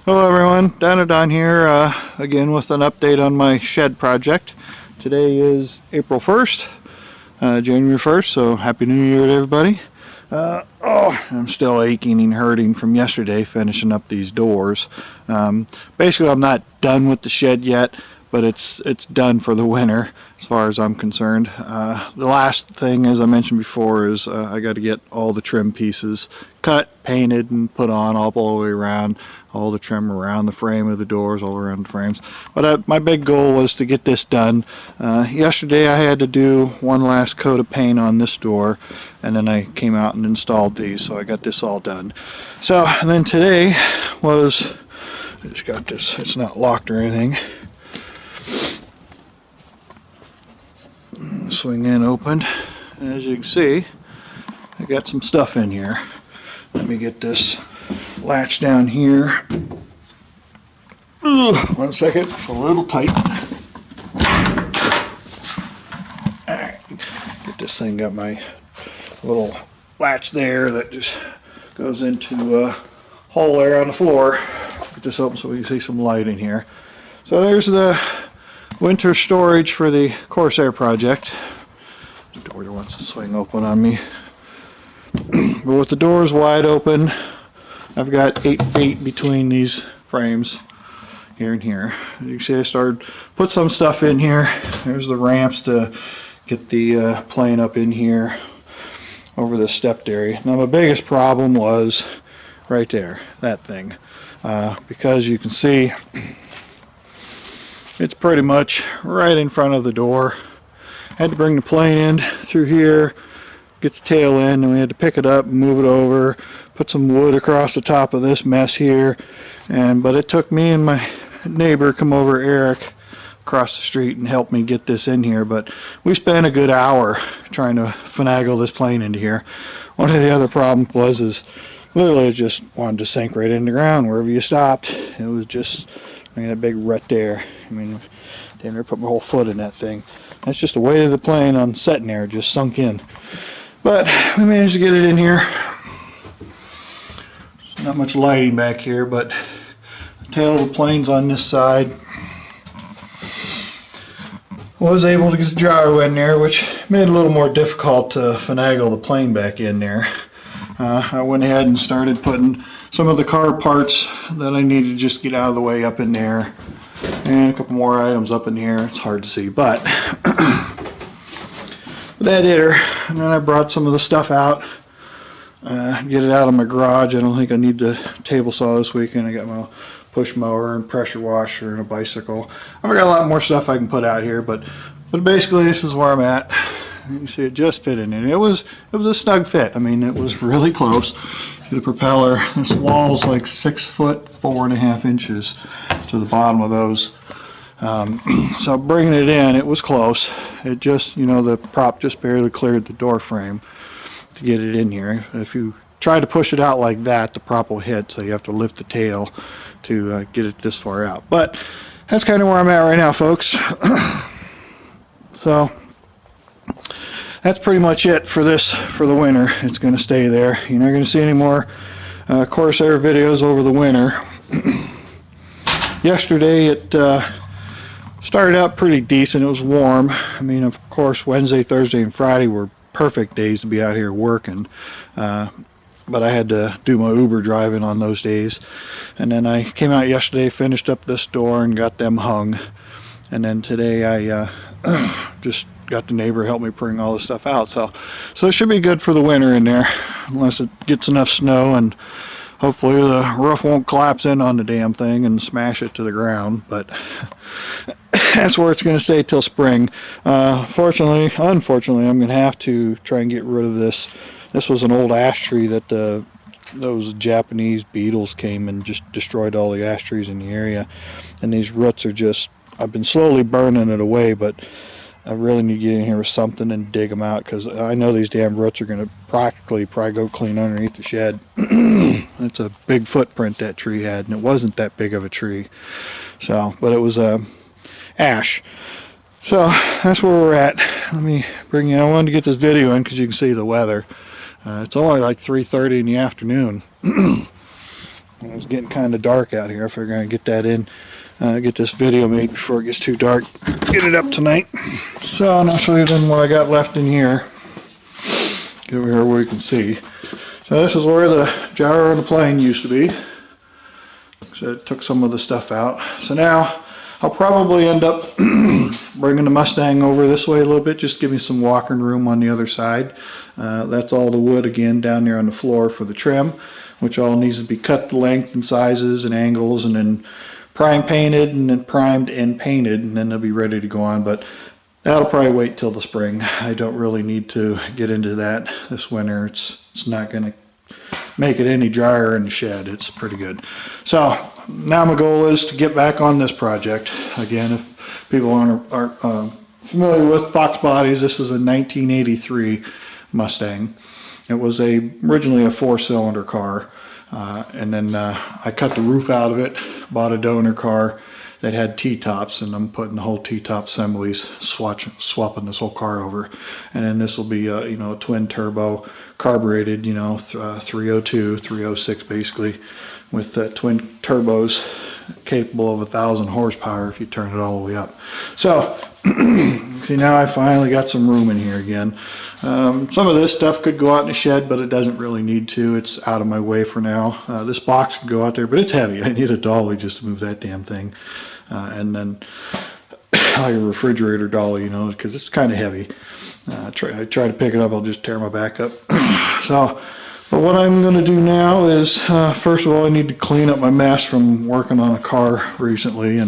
Hello everyone, Don here again with an update on my shed project. Today is April 1st, January 1st, so Happy New Year to everybody. I'm still aching and hurting from yesterday finishing up these doors. Basically I'm not done with the shed yet, but it's done for the winter as far as I'm concerned. The last thing, as I mentioned before, is I got to get all the trim pieces cut, painted, and put on all the way around, all the trim around the frame of the doors, all around the frames. But my big goal was to get this done. Yesterday I had to do one last coat of paint on this door, and then I came out and installed these, so I got this all done. So, and then today was, I just got this, it's not locked or anything. Swing in open. As you can see, I got some stuff in here. Let me get this latch down here. One second, it's a little tight. Alright, get this thing, got my little latch there that just goes into a hole there on the floor. Get this open so we can see some light in here. So there's the winter storage for the Corsair project. The door wants to swing open on me. But with the doors wide open, I've got 8 feet between these frames, here and here. You can see I started put some stuff in here. There's the ramps to get the plane up in here over the stepped area. Now my biggest problem was right there, that thing, because you can see it's pretty much right in front of the door. I had to bring the plane in through here, get the tail in, and we had to pick it up and move it over, put some wood across the top of this mess here, but it took me and my neighbor, come over, Eric, across the street and helped me get this in here. But we spent a good hour trying to finagle this plane into here. One of the other problems was literally it just wanted to sink right in the ground wherever you stopped. It was just, I mean, a big rut there. I mean, damn near put my whole foot in that thing. That's just the weight of the plane on setting there, just sunk in. But we managed to get it in here. There's not much lighting back here, but the tail of the plane's on this side. Was able to get the gyro in there, which made it a little more difficult to finagle the plane back in there. I went ahead and started putting some of the car parts that I needed to just get out of the way up in there, and a couple more items up in here. It's hard to see, but that hit her. And then I brought some of the stuff out, get it out of my garage. I don't think I need the table saw this weekend. I got my push mower and pressure washer and a bicycle. I've got a lot more stuff I can put out here, but basically this is where I'm at. You can see it just fit in, and it was a snug fit. I mean, it was really close to the propeller. This wall's like 6 foot 4.5 inches to the bottom of those. So bringing it in, it was close. It just, you know, the prop just barely cleared the door frame to get it in here. If you try to push it out like that, the prop will hit, so you have to lift the tail to get it this far out. But that's kind of where I'm at right now, folks. So that's pretty much it for this, for the winter. It's going to stay there. You're not going to see any more Corsair videos over the winter. Yesterday it started out pretty decent. It was warm. I mean, of course, Wednesday, Thursday, and Friday were perfect days to be out here working. But I had to do my Uber driving on those days. And then I came out yesterday, finished up this door, and got them hung. And then today I just got the neighbor help me bring all this stuff out. So it should be good for the winter in there, unless it gets enough snow, and hopefully the roof won't collapse in on the damn thing and smash it to the ground. But that's where it's going to stay till spring. Unfortunately, I'm going to have to try and get rid of this. This was an old ash tree that those Japanese beetles came and just destroyed all the ash trees in the area. And these roots are just, I've been slowly burning it away, but I really need to get in here with something and dig them out, because I know these damn roots are going to probably go clean underneath the shed. It's a big footprint that tree had, and it wasn't that big of a tree. So, but it was ash. So that's where we're at. Let me bring you, I wanted to get this video in because you can see the weather. It's only like 3:30 in the afternoon. It was getting kind of dark out here. I figured I'd get that in, get this video made before it gets too dark. Get it up tonight. So I'll show you then what I got left in here. Get over here where you can see. So this is where the gyro and the plane used to be. So it took some of the stuff out. So now I'll probably end up bringing the Mustang over this way a little bit, just give me some walking room on the other side. That's all the wood again down there on the floor for the trim, which all needs to be cut to length and sizes and angles, and then primed and painted, and then they'll be ready to go on. But that'll probably wait till the spring. I don't really need to get into that this winter. It's not going to make it any drier in the shed. It's pretty good. So now my goal is to get back on this project. Again, if people aren't familiar with Fox bodies, this is a 1983 Mustang. It was originally a 4-cylinder car, and then I cut the roof out of it, bought a donor car that had T-tops, and I'm putting the whole T-top assemblies, swapping this whole car over. And then this will be a twin turbo carbureted, 302, 306 basically, with twin turbos capable of 1,000 horsepower if you turn it all the way up. So see, now I finally got some room in here again. Some of this stuff could go out in the shed, but it doesn't really need to. It's out of my way for now. This box can go out there, but it's heavy. I need a dolly just to move that damn thing. And then like a refrigerator dolly, because it's kind of heavy. I try to pick it up, I'll just tear my back up. But what I'm going to do now is, first of all, I need to clean up my mess from working on a car recently.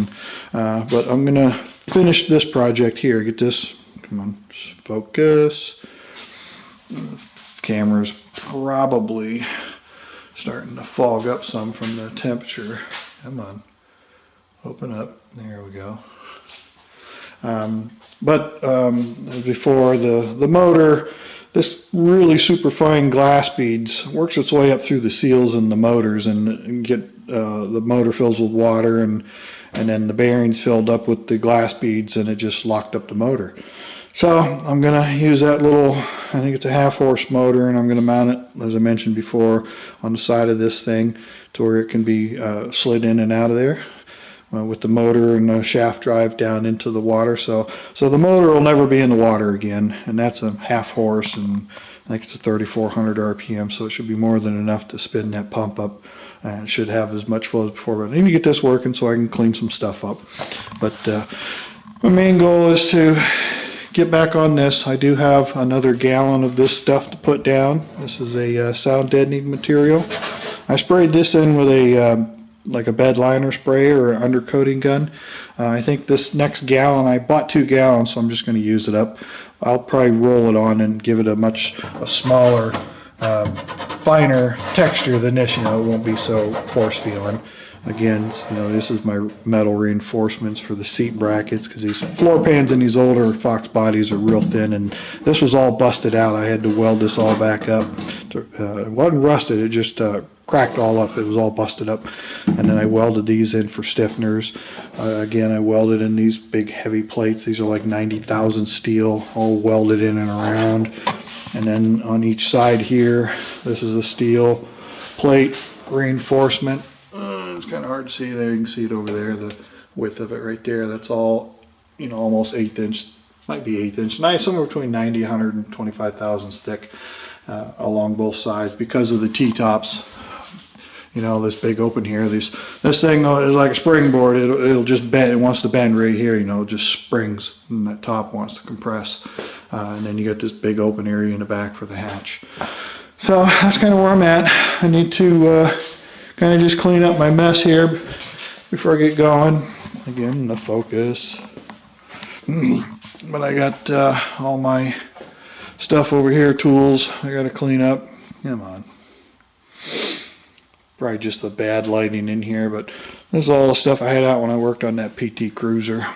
But I'm going to finish this project here. Get this, come on, focus. Camera's probably starting to fog up some from the temperature. Come on, open up. There we go. Before the motor, this really super fine glass beads works its way up through the seals in the motors and get the motor fills with water, and then the bearings filled up with the glass beads, and it just locked up the motor. So I'm going to use that little, I think it's a 1/2 horse motor, and I'm going to mount it, as I mentioned before, on the side of this thing to where it can be slid in and out of there with the motor and the shaft drive down into the water. So the motor will never be in the water again, and that's a 1/2 horse, and I think it's a 3,400 RPM, so it should be more than enough to spin that pump up, and it should have as much flow as before. But I need to get this working so I can clean some stuff up. But my main goal is to get back on this. I do have another gallon of this stuff to put down. This is a sound deadening material. I sprayed this in with like a bed liner spray or an undercoating gun. I think this next gallon, I bought 2 gallons, so I'm just going to use it up. I'll probably roll it on and give it a smaller, finer texture than this. It won't be so coarse feeling. Again, this is my metal reinforcements for the seat brackets, because these floor pans in these older Fox bodies are real thin, and this was all busted out. I had to weld this all back up. It wasn't rusted, it just cracked all up. It was all busted up. And then I welded these in for stiffeners. Again, I welded in these big heavy plates. These are like 90,000 steel, all welded in and around. And then on each side here, this is a steel plate reinforcement. It's kind of hard to see there. You can see it over there, the width of it right there. That's all, almost 1/8 inch, might be 1/8 inch, somewhere between 90 and 125 thousandths thick along both sides because of the T-tops. This big open here. This thing is like a springboard. It'll just bend. It wants to bend right here. It just springs, and that top wants to compress. And then you got this big open area in the back for the hatch. So that's kind of where I'm at. I need to kind of just clean up my mess here before I get going. Again, the focus. But I got all my stuff over here, tools I got to clean up. Come on. Probably just the bad lighting in here, but this is all the stuff I had out when I worked on that PT Cruiser.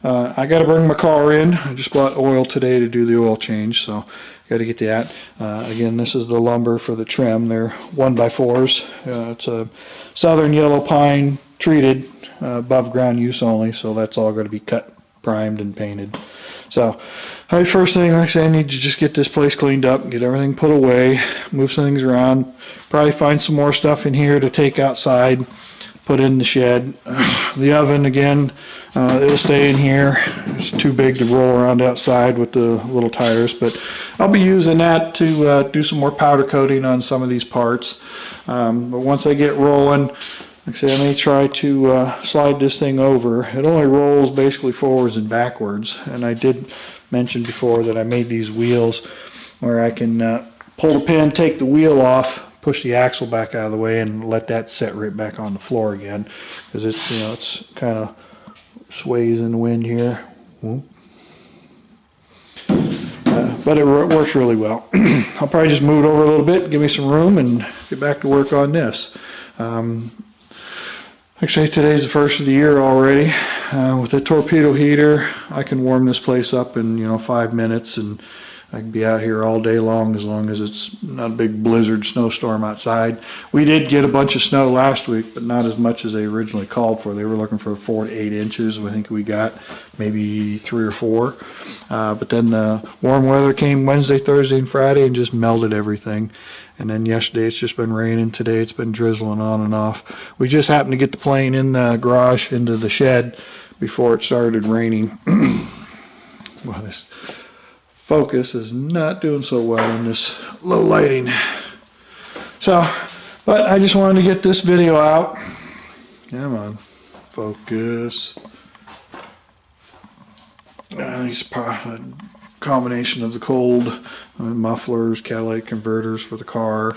I got to bring my car in. I just bought oil today to do the oil change, so got to get that. Again, this is the lumber for the trim. They're 1x4s. It's a southern yellow pine treated, above ground use only, so that's all going to be cut, primed, and painted. So First thing, like I say, I need to just get this place cleaned up, get everything put away, move some things around, probably find some more stuff in here to take outside, put in the shed. The oven, again, it'll stay in here. It's too big to roll around outside with the little tires, but I'll be using that to do some more powder coating on some of these parts. But once I get rolling, like I say, I may try to slide this thing over. It only rolls basically forwards and backwards, and I did mention before that I made these wheels where I can pull the pin, take the wheel off, push the axle back out of the way, and let that set right back on the floor again, because it's, you know, it's kind of sways in the wind here. But it works really well. I'll probably just move it over a little bit, give me some room, and get back to work on this. Actually, today's the first of the year already. With the torpedo heater, I can warm this place up in 5 minutes, and I can be out here all day long as it's not a big blizzard snowstorm outside. We did get a bunch of snow last week, but not as much as they originally called for. They were looking for 4 to 8 inches. I think we got maybe 3 or 4. But then the warm weather came Wednesday, Thursday, and Friday and just melted everything. And then yesterday it's just been raining. Today it's been drizzling on and off. We just happened to get the plane in the garage into the shed before it started raining. Well, this focus is not doing so well in this low lighting. So, but I just wanted to get this video out. Come on, focus. It's a combination of the cold mufflers, catalytic converters for the car,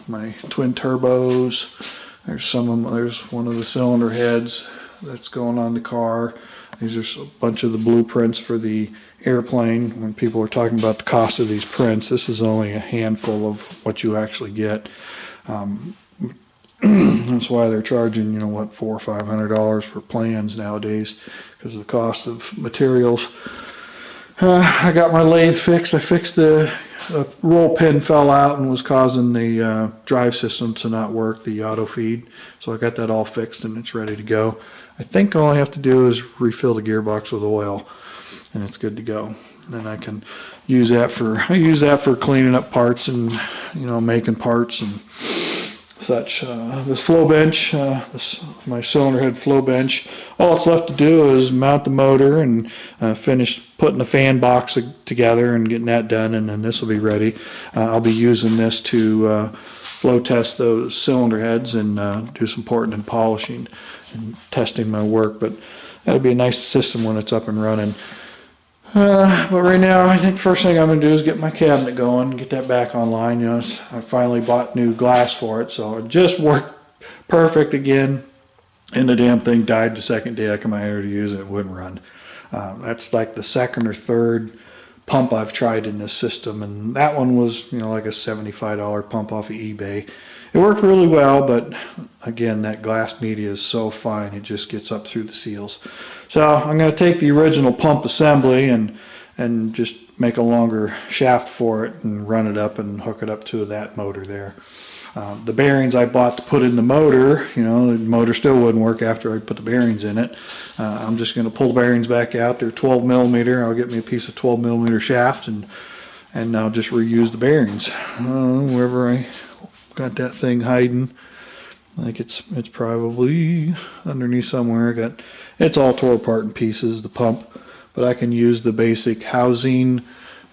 my twin turbos. There's one of the cylinder heads that's going on the car. These are a bunch of the blueprints for the airplane. When people are talking about the cost of these prints, this is only a handful of what you actually get. That's why they're charging, what, $400 or $500 for plans nowadays, because of the cost of materials. I got my lathe fixed. I fixed the roll pin fell out and was causing the drive system to not work, the auto feed. So I got that all fixed and it's ready to go. I think all I have to do is refill the gearbox with oil, and it's good to go. Then I can use that for cleaning up parts and making parts and such. This flow bench, my cylinder head flow bench, all it's left to do is mount the motor and finish putting the fan box together and getting that done, and then this will be ready. I'll be using this to flow test those cylinder heads and do some porting and polishing and testing my work, but that'll be a nice system when it's up and running. But right now, I think the first thing I'm going to do is get my cabinet going, get that back online. I finally bought new glass for it, so it just worked perfect again. And the damn thing died the second day I come out here to use it. It wouldn't run. That's like the second or third pump I've tried in this system, and that one was like a $75 pump off of eBay. It worked really well, but again, that glass media is so fine, it just gets up through the seals. So I'm going to take the original pump assembly and just make a longer shaft for it and run it up and hook it up to that motor there. The bearings I bought to put in the motor, the motor still wouldn't work after I put the bearings in it. I'm just going to pull the bearings back out. They're 12 millimeter. I'll get me a piece of 12 millimeter shaft and I'll just reuse the bearings. Wherever I got that thing hiding, I think it's probably underneath somewhere. It's all tore apart in pieces, the pump, but I can use the basic housing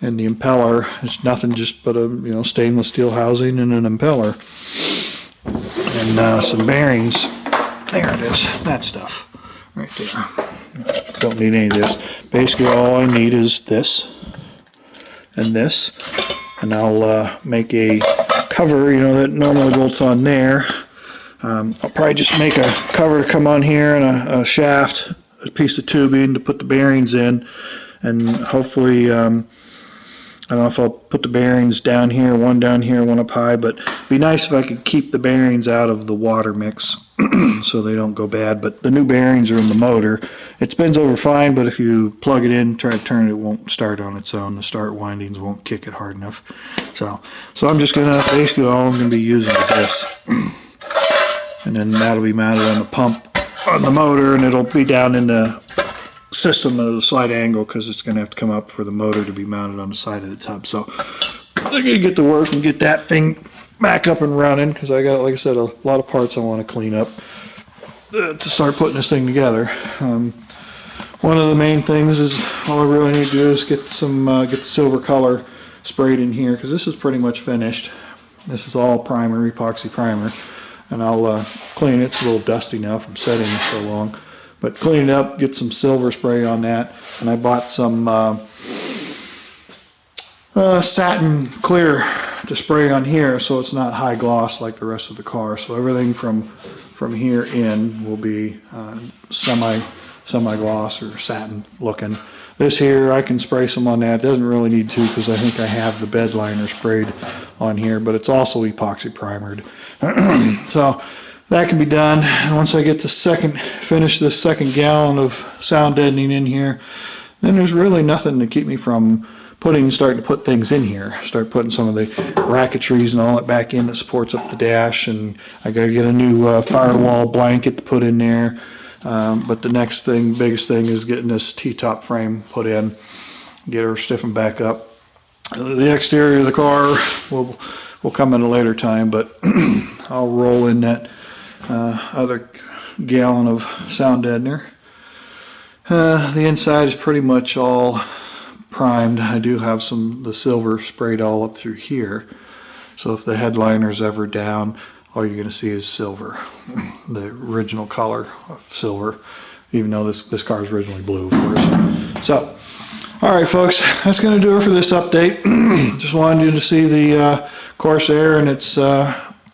and the impeller. It's nothing just but a stainless steel housing and an impeller and some bearings. There it is, that stuff right there. Don't need any of this. Basically all I need is this and this, and I'll make a cover that normally bolts on there. I'll probably just make a cover to come on here and a shaft, a piece of tubing to put the bearings in, and hopefully I don't know if I'll put the bearings down here, one up high, but it'd be nice if I could keep the bearings out of the water mix so they don't go bad. But the new bearings are in the motor. It spins over fine, but if you plug it in, try to turn it, it won't start on its own. The start windings won't kick it hard enough. So I'm just going to, basically all I'm going to be using is this. And then that'll be mounted on the pump on the motor, and it'll be down in the system at a slight angle because it's going to have to come up for the motor to be mounted on the side of the tub. So I'm going to get to work and get that thing back up and running because I got, like I said, a lot of parts I want to clean up to start putting this thing together. One of the main things is all I really need to do is get the silver color sprayed in here because this is pretty much finished. This is all primer, epoxy primer, and I'll clean it. It's a little dusty now from setting it so long, but clean it up, get some silver spray on that, and I bought some satin clear to spray on here so it's not high gloss like the rest of the car. So everything from here in will be semi gloss or satin looking. This here I can spray some on that. It doesn't really need to because I think I have the bed liner sprayed on here, but it's also epoxy primered. So that can be done. And once I get finish this second gallon of sound deadening in here, then there's really nothing to keep me from starting to put things in here. Start putting some of the bracketries and all that back in that supports up the dash, and I got to get a new firewall blanket to put in there. But the next thing, biggest thing, is getting this T-top frame put in, get her stiffened back up. The exterior of the car will come in a later time, but I'll roll in that other gallon of sound deadener. The inside is pretty much all primed. I do have the silver sprayed all up through here, so if the headliner's ever down, all you're going to see is silver, the original color of silver, even though this car is originally blue, of course. So, all right, folks, that's going to do it for this update. Just wanted you to see the Corsair and its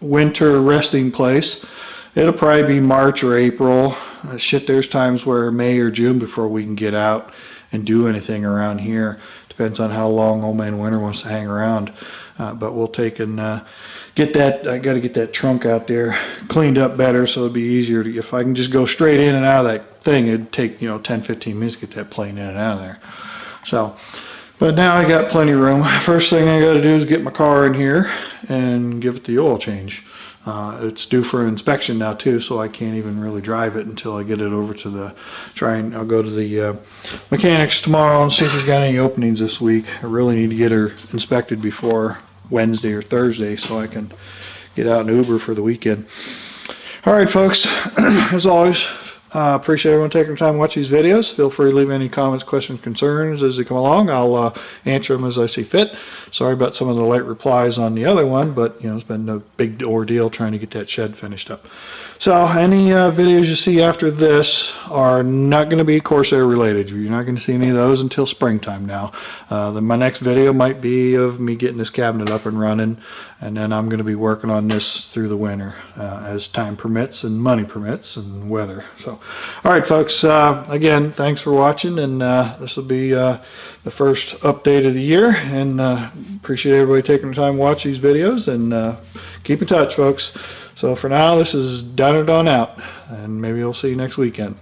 winter resting place. It'll probably be March or April. There's times where May or June before we can get out and do anything around here. Depends on how long Old Man Winter wants to hang around. But we'll take and get that. I got to get that trunk out there cleaned up better so it'll be easier to. If I can just go straight in and out of that thing, it'd take 10-15 minutes to get that plane in and out of there. So, but now I got plenty of room. First thing I got to do is get my car in here and give it the oil change. It's due for an inspection now too, so I can't even really drive it until I get it over to I'll go to the mechanics tomorrow and see if he's got any openings this week. I really need to get her inspected before Wednesday or Thursday so I can get out and Uber for the weekend. All right, folks, as always, appreciate everyone taking the time to watch these videos. Feel free to leave any comments, questions, concerns as they come along. I'll answer them as I see fit. Sorry about some of the late replies on the other one, but it's been no big ordeal trying to get that shed finished up. So any videos you see after this are not going to be Corsair related. You're not going to see any of those until springtime now. My next video might be of me getting this cabinet up and running, and then I'm going to be working on this through the winter as time permits and money permits and weather. So, all right, folks, again, thanks for watching, and this will be the first update of the year, and appreciate everybody taking the time to watch these videos, and keep in touch, folks. So for now, this is Done or Done out, and maybe we'll see you next weekend.